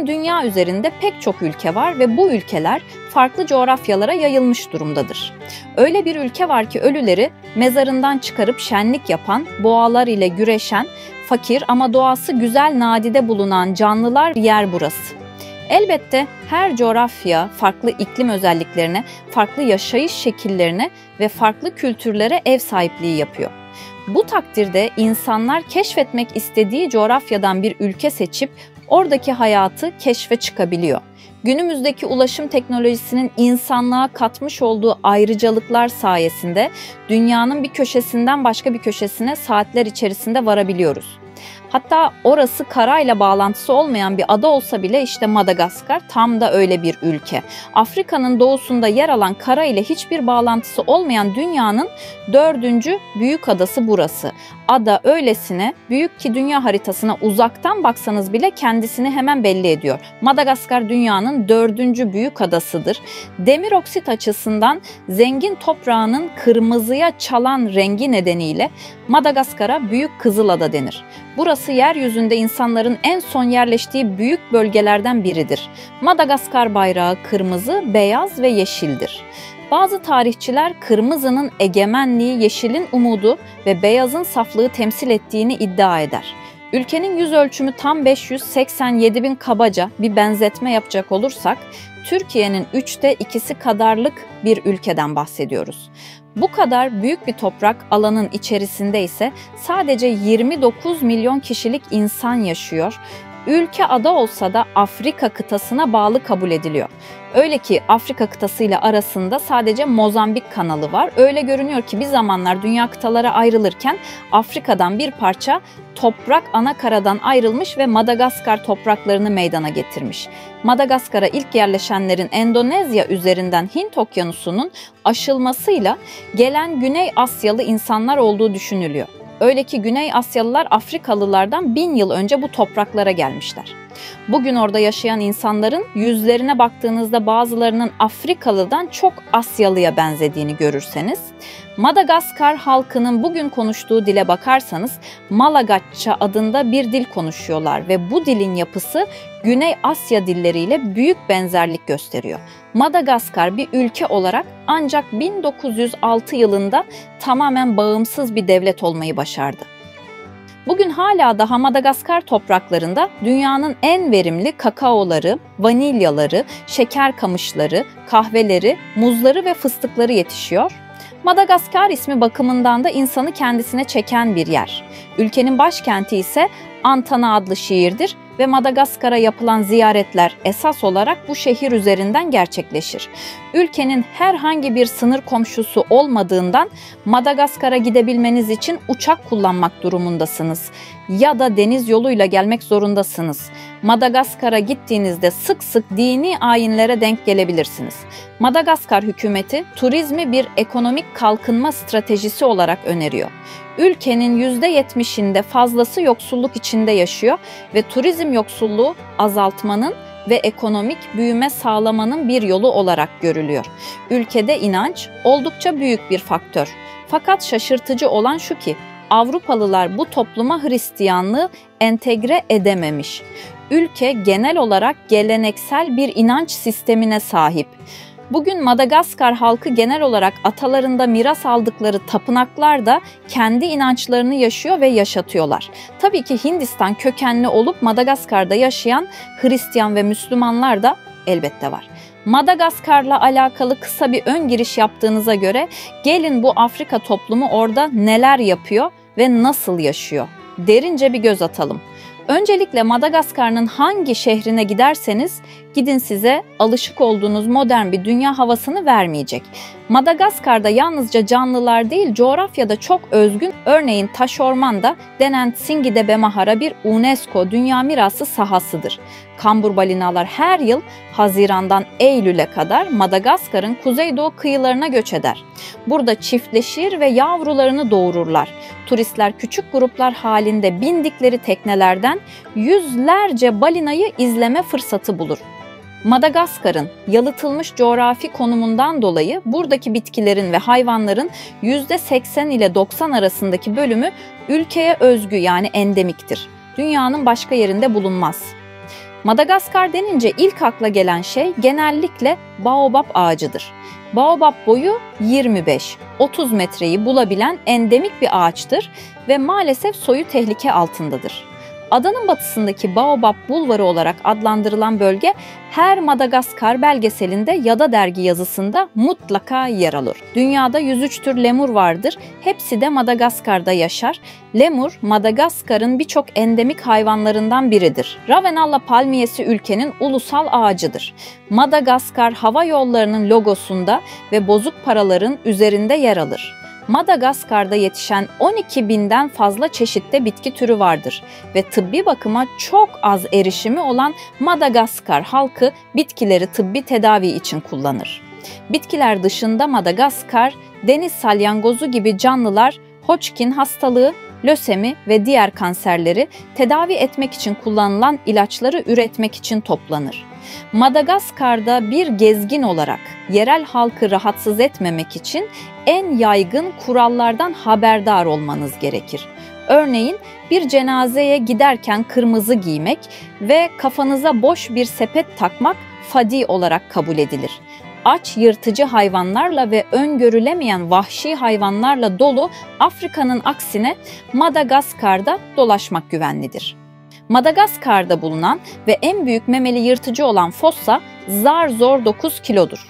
dünya üzerinde pek çok ülke var ve bu ülkeler farklı coğrafyalara yayılmış durumdadır. Öyle bir ülke var ki ölüleri mezarından çıkarıp şenlik yapan, boğalar ile güreşen, fakir ama doğası güzel nadide bulunan canlılar yer burası. Elbette her coğrafya farklı iklim özelliklerine, farklı yaşayış şekillerine ve farklı kültürlere ev sahipliği yapıyor. Bu takdirde insanlar keşfetmek istediği coğrafyadan bir ülke seçip oradaki hayatı keşfe çıkabiliyor. Günümüzdeki ulaşım teknolojisinin insanlığa katmış olduğu ayrıcalıklar sayesinde dünyanın bir köşesinden başka bir köşesine saatler içerisinde varabiliyoruz. Hatta orası karayla bağlantısı olmayan bir ada olsa bile işte Madagaskar tam da öyle bir ülke. Afrika'nın doğusunda yer alan kara ile hiçbir bağlantısı olmayan dünyanın 4. büyük adası burası. Ada öylesine büyük ki dünya haritasına uzaktan baksanız bile kendisini hemen belli ediyor. Madagaskar dünyanın 4. büyük adasıdır. Demir oksit açısından zengin toprağının kırmızıya çalan rengi nedeniyle Madagaskar'a Büyük Kızılada denir. Burası yeryüzünde insanların en son yerleştiği büyük bölgelerden biridir. Madagaskar bayrağı kırmızı, beyaz ve yeşildir. Bazı tarihçiler kırmızının egemenliği, yeşilin umudu ve beyazın saflığı temsil ettiğini iddia eder. Ülkenin yüz ölçümü tam 587 bin kabaca bir benzetme yapacak olursak, Türkiye'nin 3'te 2'si kadarlık bir ülkeden bahsediyoruz. Bu kadar büyük bir toprak alanın içerisinde ise sadece 29 milyon kişilik insan yaşıyor. Ülke ada olsa da Afrika kıtasına bağlı kabul ediliyor. Öyle ki Afrika kıtasıyla arasında sadece Mozambik kanalı var. Öyle görünüyor ki bir zamanlar dünya kıtalara ayrılırken Afrika'dan bir parça toprak ana karadan ayrılmış ve Madagaskar topraklarını meydana getirmiş. Madagaskar'a ilk yerleşenlerin Endonezya üzerinden Hint Okyanusu'nun aşılmasıyla gelen Güney Asyalı insanlar olduğu düşünülüyor. Öyle ki Güney Asyalılar Afrikalılardan 1000 yıl önce bu topraklara gelmişler. Bugün orada yaşayan insanların yüzlerine baktığınızda bazılarının Afrikalı'dan çok Asyalı'ya benzediğini görürseniz, Madagaskar halkının bugün konuştuğu dile bakarsanız Malagatça adında bir dil konuşuyorlar ve bu dilin yapısı Güney Asya dilleriyle büyük benzerlik gösteriyor. Madagaskar bir ülke olarak ancak 1906 yılında tamamen bağımsız bir devlet olmayı başardı. Bugün hala daha Madagaskar topraklarında dünyanın en verimli kakaoları, vanilyaları, şeker kamışları, kahveleri, muzları ve fıstıkları yetişiyor. Madagaskar ismi bakımından da insanı kendisine çeken bir yer. Ülkenin başkenti ise Antana adlı şehirdir ve Madagaskar'a yapılan ziyaretler esas olarak bu şehir üzerinden gerçekleşir. Ülkenin herhangi bir sınır komşusu olmadığından Madagaskar'a gidebilmeniz için uçak kullanmak durumundasınız ya da deniz yoluyla gelmek zorundasınız. Madagaskar'a gittiğinizde sık sık dini ayinlere denk gelebilirsiniz. Madagaskar hükümeti turizmi bir ekonomik kalkınma stratejisi olarak öneriyor. Ülkenin %70'inde fazlası yoksulluk içinde yaşıyor ve turizm yoksulluğu azaltmanın ve ekonomik büyüme sağlamanın bir yolu olarak görülüyor. Ülkede inanç oldukça büyük bir faktör. Fakat şaşırtıcı olan şu ki Avrupalılar bu topluma Hristiyanlığı entegre edememiş. Ülke genel olarak geleneksel bir inanç sistemine sahip. Bugün Madagaskar halkı genel olarak atalarında miras aldıkları tapınaklarda kendi inançlarını yaşıyor ve yaşatıyorlar. Tabii ki Hindistan kökenli olup Madagaskar'da yaşayan Hristiyan ve Müslümanlar da elbette var. Madagaskar'la alakalı kısa bir ön giriş yaptığınıza göre gelin bu Afrika toplumu orada neler yapıyor ve nasıl yaşıyor? Derince bir göz atalım. Öncelikle Madagaskar'ın hangi şehrine giderseniz gidin size alışık olduğunuz modern bir dünya havasını vermeyecek. Madagaskar'da yalnızca canlılar değil, coğrafyada çok özgün, örneğin Taşormanda denen Singide Bemahara bir UNESCO Dünya Mirası sahasıdır. Kambur balinalar her yıl Haziran'dan Eylül'e kadar Madagaskar'ın kuzeydoğu kıyılarına göç eder. Burada çiftleşir ve yavrularını doğururlar. Turistler küçük gruplar halinde bindikleri teknelerden yüzlerce balinayı izleme fırsatı bulur. Madagaskar'ın yalıtılmış coğrafi konumundan dolayı buradaki bitkilerin ve hayvanların %80 ile 90 arasındaki bölümü ülkeye özgü yani endemiktir. Dünyanın başka yerinde bulunmaz. Madagaskar denince ilk akla gelen şey genellikle baobab ağacıdır. Baobab boyu 25-30 metreyi bulabilen endemik bir ağaçtır ve maalesef soyu tehlike altındadır. Adanın batısındaki Baobab Bulvarı olarak adlandırılan bölge her Madagaskar belgeselinde ya da dergi yazısında mutlaka yer alır. Dünyada 103 tür lemur vardır. Hepsi de Madagaskar'da yaşar. Lemur, Madagaskar'ın birçok endemik hayvanlarından biridir. Ravenalla palmiyesi ülkenin ulusal ağacıdır. Madagaskar hava yollarının logosunda ve bozuk paraların üzerinde yer alır. Madagaskar'da yetişen 12.000'den fazla çeşitte bitki türü vardır ve tıbbi bakıma çok az erişimi olan Madagaskar halkı bitkileri tıbbi tedavi için kullanır. Bitkiler dışında Madagaskar, deniz salyangozu gibi canlılar Hodgkin hastalığı, lösemi ve diğer kanserleri tedavi etmek için kullanılan ilaçları üretmek için toplanır. Madagaskar'da bir gezgin olarak yerel halkı rahatsız etmemek için en yaygın kurallardan haberdar olmanız gerekir. Örneğin bir cenazeye giderken kırmızı giymek ve kafanıza boş bir sepet takmak fadi olarak kabul edilir. Aç yırtıcı hayvanlarla ve öngörülemeyen vahşi hayvanlarla dolu Afrika'nın aksine Madagaskar'da dolaşmak güvenlidir. Madagaskar'da bulunan ve en büyük memeli yırtıcı olan fossa zar zor 9 kilodur.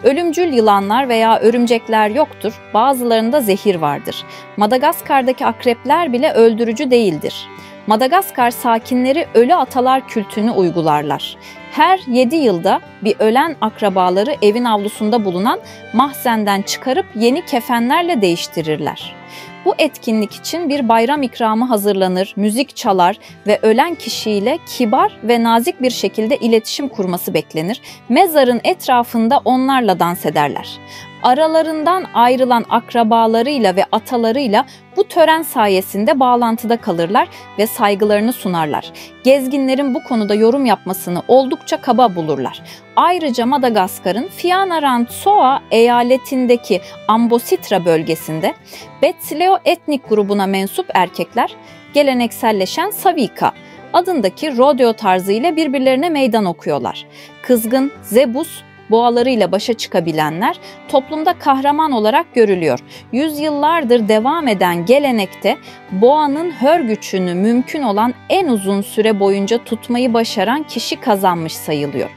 Ölümcül yılanlar veya örümcekler yoktur, bazılarında zehir vardır. Madagaskar'daki akrepler bile öldürücü değildir. Madagaskar sakinleri ölü atalar kültünü uygularlar. Her 7 yılda bir ölen akrabaları evin avlusunda bulunan mahzenden çıkarıp yeni kefenlerle değiştirirler. Bu etkinlik için bir bayram ikramı hazırlanır, müzik çalar ve ölen kişiyle kibar ve nazik bir şekilde iletişim kurması beklenir. Mezarın etrafında onlarla dans ederler. Aralarından ayrılan akrabalarıyla ve atalarıyla bu tören sayesinde bağlantıda kalırlar ve saygılarını sunarlar. Gezginlerin bu konuda yorum yapmasını oldukça kaba bulurlar. Ayrıca Madagaskar'ın Fianarantsoa eyaletindeki Ambositra bölgesinde Betsileo etnik grubuna mensup erkekler gelenekselleşen Savika adındaki rodeo tarzı ile birbirlerine meydan okuyorlar. Kızgın Zebus boğalarıyla başa çıkabilenler toplumda kahraman olarak görülüyor. Yüzyıllardır devam eden gelenekte boğanın hörgüçünü mümkün olan en uzun süre boyunca tutmayı başaran kişi kazanmış sayılıyor.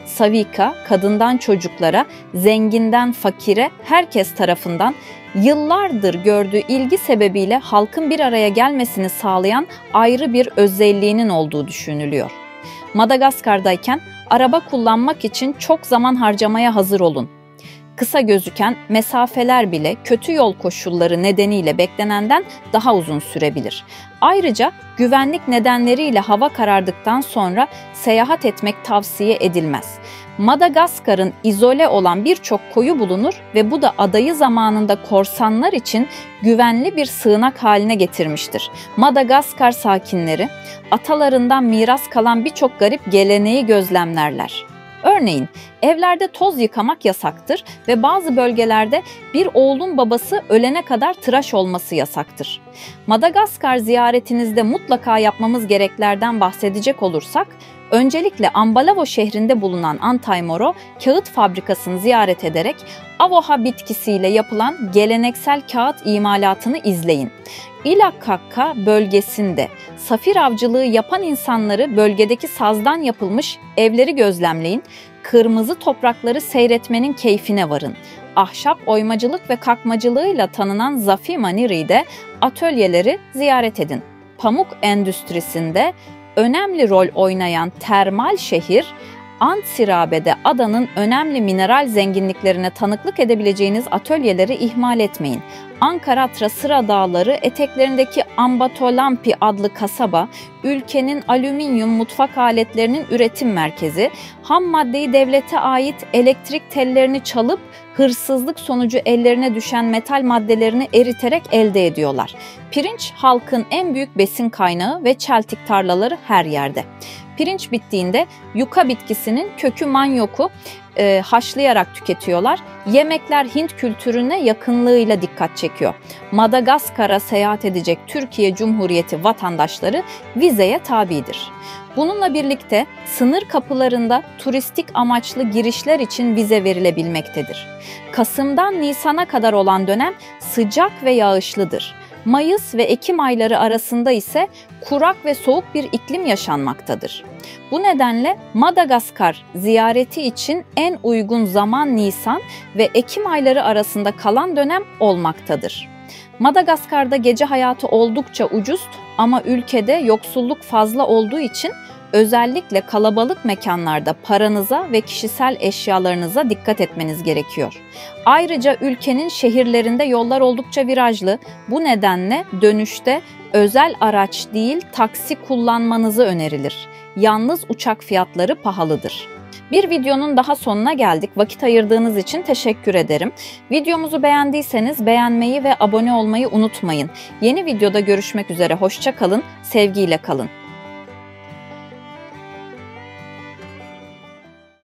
Savika, kadından çocuklara, zenginden fakire herkes tarafından yıllardır gördüğü ilgi sebebiyle halkın bir araya gelmesini sağlayan ayrı bir özelliğinin olduğu düşünülüyor. Madagaskar'dayken araba kullanmak için çok zaman harcamaya hazır olun. Kısa gözüken mesafeler bile kötü yol koşulları nedeniyle beklenenden daha uzun sürebilir. Ayrıca güvenlik nedenleriyle hava karardıktan sonra seyahat etmek tavsiye edilmez. Madagaskar'ın izole olan birçok koyu bulunur ve bu da adayı zamanında korsanlar için güvenli bir sığınak haline getirmiştir. Madagaskar sakinleri atalarından miras kalan birçok garip geleneği gözlemlerler. Örneğin evlerde toz yıkamak yasaktır ve bazı bölgelerde bir oğlun babası ölene kadar tıraş olması yasaktır. Madagaskar ziyaretinizde mutlaka yapmamız gereklerden bahsedecek olursak, öncelikle Ambalavo şehrinde bulunan Antaymoro kağıt fabrikasını ziyaret ederek avoha bitkisiyle yapılan geleneksel kağıt imalatını izleyin. İlakakka bölgesinde safir avcılığı yapan insanları bölgedeki sazdan yapılmış evleri gözlemleyin, kırmızı toprakları seyretmenin keyfine varın. Ahşap oymacılık ve kakmacılığıyla tanınan Zafi-Maniri'de atölyeleri ziyaret edin. Pamuk endüstrisinde önemli rol oynayan termal şehir, Antsirabe'de adanın önemli mineral zenginliklerine tanıklık edebileceğiniz atölyeleri ihmal etmeyin. Ankaratra Sıra Dağları eteklerindeki Ambatolampi adlı kasaba, ülkenin alüminyum mutfak aletlerinin üretim merkezi, ham maddeyi devlete ait elektrik tellerini çalıp hırsızlık sonucu ellerine düşen metal maddelerini eriterek elde ediyorlar. Pirinç halkın en büyük besin kaynağı ve çeltik tarlaları her yerde. Pirinç bittiğinde yuka bitkisinin kökü manioku haşlayarak tüketiyorlar. Yemekler Hint kültürüne yakınlığıyla dikkat çekiyor. Madagaskar'a seyahat edecek Türkiye Cumhuriyeti vatandaşları vizeye tabidir. Bununla birlikte sınır kapılarında turistik amaçlı girişler için vize verilebilmektedir. Kasım'dan Nisan'a kadar olan dönem sıcak ve yağışlıdır. Mayıs ve Ekim ayları arasında ise kurak ve soğuk bir iklim yaşanmaktadır. Bu nedenle Madagaskar ziyareti için en uygun zaman Nisan ve Ekim ayları arasında kalan dönem olmaktadır. Madagaskar'da gece hayatı oldukça ucuz ama ülkede yoksulluk fazla olduğu için özellikle kalabalık mekanlarda paranıza ve kişisel eşyalarınıza dikkat etmeniz gerekiyor. Ayrıca ülkenin şehirlerinde yollar oldukça virajlı. Bu nedenle dönüşte özel araç değil taksi kullanmanızı önerilir. Yalnız uçak fiyatları pahalıdır. Bir videonun daha sonuna geldik. Vakit ayırdığınız için teşekkür ederim. Videomuzu beğendiyseniz beğenmeyi ve abone olmayı unutmayın. Yeni videoda görüşmek üzere. Hoşça kalın, sevgiyle kalın.